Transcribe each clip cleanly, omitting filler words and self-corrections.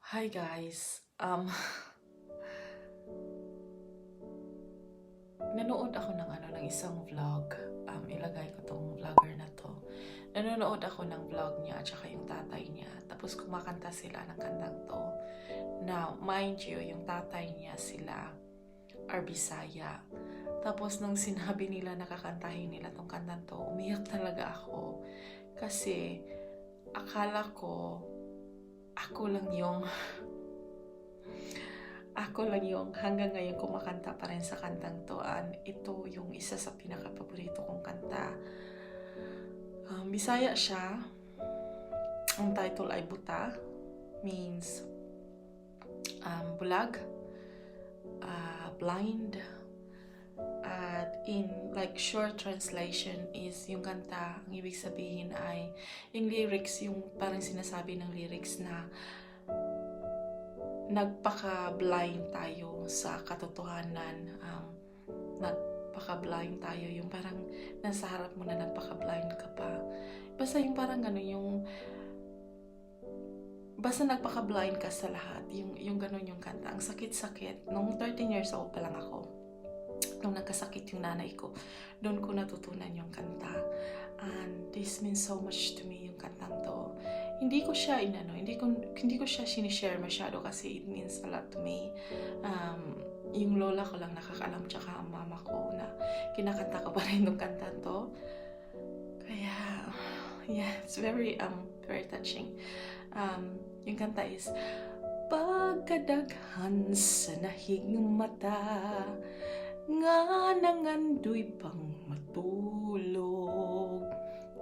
Hi guys. Nanood ako ng isang vlog. Ilagay ko tong vlogger na to. Nanonood ako ng vlog niya at saka yung tatay niya. Tapos kumakanta sila ng kantang to. Now, mind you, yung tatay niya sila are Bisaya. Tapos nung sinabi nila nakakantahin nila tong kantang to, umiyak talaga ako. Kasi akala ko ako lang yung hanggang ngayon kumakanta pa rin sa kantang to. And ito yung isa sa pinaka-paborito kong kanta. Bisaya siya. Ang title ay Buta. Means bulag, blind. At in like short translation is yung kanta, ang ibig sabihin ay yung lyrics, yung parang sinasabi ng lyrics na nagpaka-blind tayo sa katotohanan. Nagpaka-blind tayo, yung parang nasa harap mo na nagpaka-blind ka pa. Basta yung parang gano'n, yung basta nagpaka-blind ka sa lahat. Yung gano'n yung kanta. Ang sakit-sakit. Nung 13 years old pa lang ako, nung nagkasakit yung nanay ko, doon ko natutunan yung kanta. And this means so much to me, yung kantang to. Hindi ko siya hindi ko siya sinishare masyado kasi it means a lot to me. Yung lola ko lang nakakaalam, tsaka ang mama ko, na kinakanta ko pa rin yung kantang to. Kaya, yeah, it's very touching. Yung kanta is, pagkadaghan sa nahigmata, nga nangandoy pang matulog,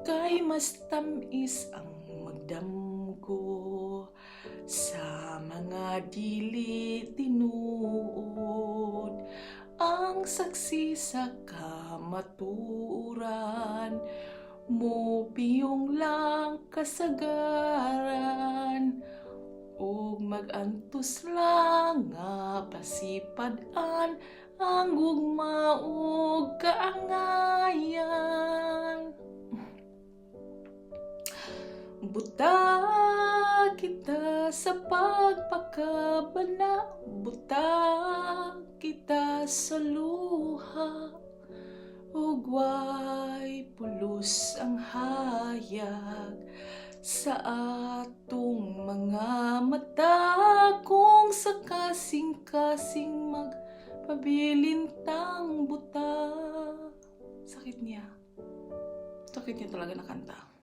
kay mas tamis ang magdamgo sa mga dili tinuod, ang saksi sa kamaturan mo piyong lang kasagaran, ug magantos lang nga pasipad-an ang gugma ug kaangayan. Buta kita sa pagpakabana, buta kita sa luha, ug way pulos ang hayag sa atong mga mata, kung sa kasing-kasing magpabilintang buta. Sakit niya talaga na kanta.